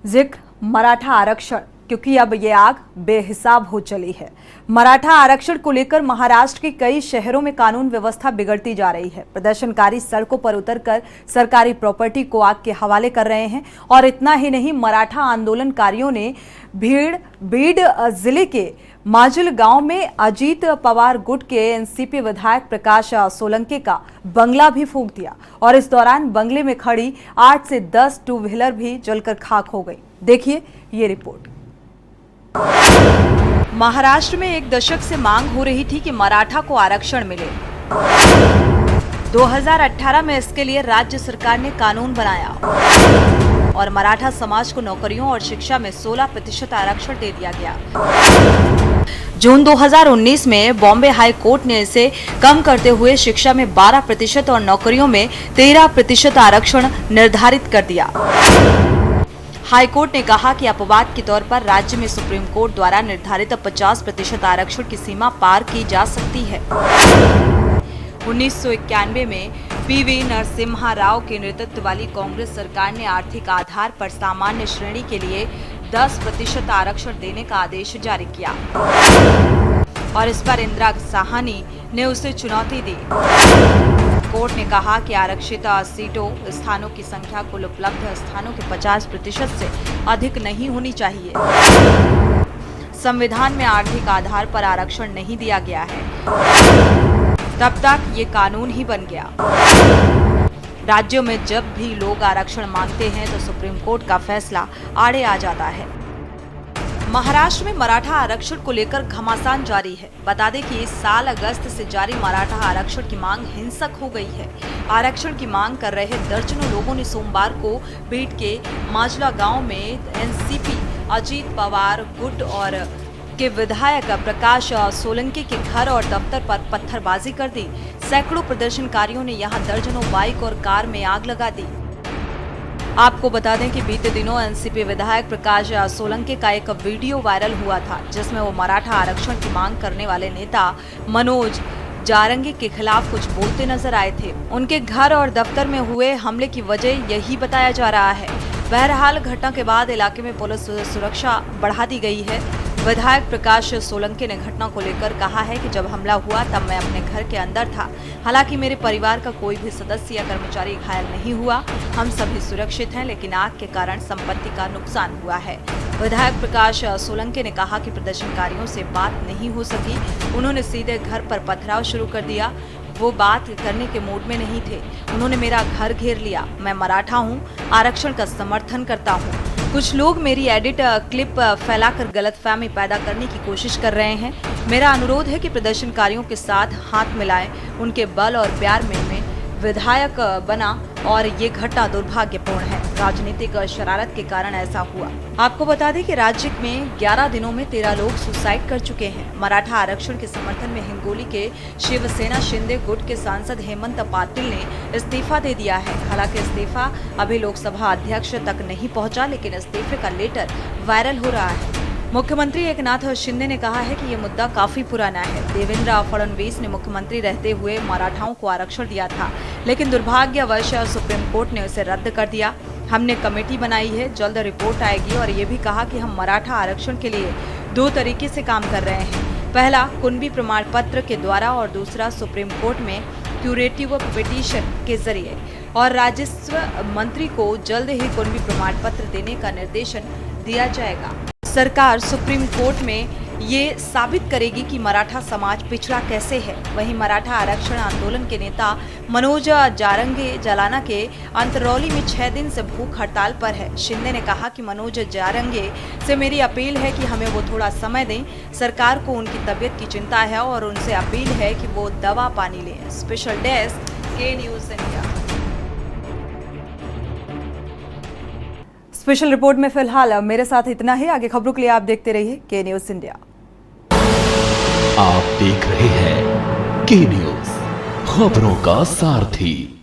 जिक्र मराठा आरक्षण, क्योंकि अब ये आग बेहिसाब हो चली है। मराठा आरक्षण को लेकर महाराष्ट्र के कई शहरों में कानून व्यवस्था बिगड़ती जा रही है। प्रदर्शनकारी सड़कों पर उतरकर सरकारी प्रॉपर्टी को आग के हवाले कर रहे हैं। और इतना ही नहीं, मराठा आंदोलनकारियों ने बीड जिले के माजुल गांव में अजीत पवार गुट के एनसीपी विधायक प्रकाश सोलंके का बंगला भी फूंक दिया। और इस दौरान बंगले में खड़ी 8 से 10 टू व्हीलर भी जलकर खाक हो गई। देखिए ये रिपोर्ट। महाराष्ट्र में एक दशक से मांग हो रही थी कि मराठा को आरक्षण मिले। 2018 में इसके लिए राज्य सरकार ने कानून बनाया और मराठा समाज को नौकरियों और शिक्षा में 16% आरक्षण दे दिया गया। जून 2019 में बॉम्बे हाई कोर्ट ने इसे कम करते हुए शिक्षा में 12% और नौकरियों में 13% आरक्षण निर्धारित कर दिया। हाई कोर्ट ने कहा कि अपवाद के तौर पर राज्य में सुप्रीम कोर्ट द्वारा निर्धारित 50% आरक्षण की सीमा पार की जा सकती है। 1991 में पीवी नरसिम्हा राव के नेतृत्व वाली कांग्रेस सरकार ने आर्थिक आधार पर सामान्य श्रेणी के लिए 10% आरक्षण देने का आदेश जारी किया और इस पर इंदिरा साहनी ने उसे चुनौती दी। कोर्ट ने कहा कि आरक्षित स्थानों की संख्या कुल उपलब्ध स्थानों के 50% से अधिक नहीं होनी चाहिए। संविधान में आर्थिक आधार पर आरक्षण नहीं दिया गया है, तब तक ये कानून ही बन गया। राज्यों में जब भी लोग आरक्षण मांगते हैं तो सुप्रीम कोर्ट का फैसला आड़े आ जाता है। महाराष्ट्र में मराठा आरक्षण को लेकर घमासान जारी है। बता दें कि इस साल अगस्त से जारी मराठा आरक्षण की मांग हिंसक हो गई है। आरक्षण की मांग कर रहे दर्जनों लोगों ने सोमवार को बीड के माजला गांव में एनसीपी अजीत पवार गुट और के विधायक प्रकाश सोलंके के घर और दफ्तर पर पत्थरबाजी कर दी। सैकड़ों प्रदर्शनकारियों ने यहां दर्जनों बाइक और कार में आग लगा दी। आपको बता दें कि बीते दिनों एनसीपी विधायक प्रकाश सोलंके का एक वीडियो वायरल हुआ था, जिसमें वो मराठा आरक्षण की मांग करने वाले नेता मनोज जारंगे के खिलाफ कुछ बोलते नजर आए थे। उनके घर और दफ्तर में हुए हमले की वजह यही बताया जा रहा है। बहरहाल घटना के बाद इलाके में पुलिस सुरक्षा बढ़ा दी गई है। विधायक प्रकाश सोलंके ने घटना को लेकर कहा है कि जब हमला हुआ तब मैं अपने घर के अंदर था। हालांकि मेरे परिवार का कोई भी सदस्य या कर्मचारी घायल नहीं हुआ। हम सभी सुरक्षित हैं, लेकिन आग के कारण संपत्ति का नुकसान हुआ है। विधायक प्रकाश सोलंके ने कहा कि प्रदर्शनकारियों से बात नहीं हो सकी। उन्होंने सीधे घर पर पथराव शुरू कर दिया। वो बात करने के मूड में नहीं थे। उन्होंने मेरा घर घेर लिया। मैं मराठा हूँ, आरक्षण का समर्थन करता हूँ। कुछ लोग मेरी एडिट क्लिप फैलाकर गलतफहमी पैदा करने की कोशिश कर रहे हैं। मेरा अनुरोध है कि प्रदर्शनकारियों के साथ हाथ मिलाएं। उनके बल और प्यार में विधायक बना और ये घटना दुर्भाग्यपूर्ण है। राजनीतिक शरारत के कारण ऐसा हुआ। आपको बता दें कि राज्य में 11 दिनों में 13 लोग सुसाइड कर चुके हैं। मराठा आरक्षण के समर्थन में हिंगोली के शिवसेना शिंदे गुट के सांसद हेमंत पाटिल ने इस्तीफा दे दिया है। हालांकि इस्तीफा अभी लोकसभा अध्यक्ष तक नहीं पहुंचा, लेकिन इस्तीफे का लेटर वायरल हो रहा है। मुख्यमंत्री एकनाथ शिंदे ने कहा है कि ये मुद्दा काफी पुराना है। देवेंद्र फडणवीस ने मुख्यमंत्री रहते हुए मराठाओं को आरक्षण दिया था, लेकिन दुर्भाग्यवश सुप्रीम कोर्ट ने उसे रद्द कर दिया। हमने कमेटी बनाई है, जल्द रिपोर्ट आएगी। और ये भी कहा कि हम मराठा आरक्षण के लिए 2 तरीके से काम कर रहे हैं। पहला कुणबी प्रमाण पत्र के द्वारा और दूसरा सुप्रीम कोर्ट में क्यूरेटिव पिटीशन के जरिए। और राजस्व मंत्री को जल्द ही कुणबी प्रमाण पत्र देने का निर्देशन दिया जाएगा। सरकार सुप्रीम कोर्ट में ये साबित करेगी कि मराठा समाज पिछड़ा कैसे है। वहीं मराठा आरक्षण आंदोलन के नेता मनोज जारंगे जालाना के अंतरौली में 6 दिन से भूख हड़ताल पर है। शिंदे ने कहा कि मनोज जारंगे से मेरी अपील है कि हमें वो थोड़ा समय दें। सरकार को उनकी तबीयत की चिंता है और उनसे अपील है कि वो दवा पानी लें। स्पेशल डेस्क के न्यूज़ इंडिया। स्पेशल रिपोर्ट में फिलहाल मेरे साथ इतना ही। आगे खबरों के लिए आप देखते रहिए के न्यूज़ इंडिया। आप देख रहे हैं के न्यूज़, खबरों का सारथी।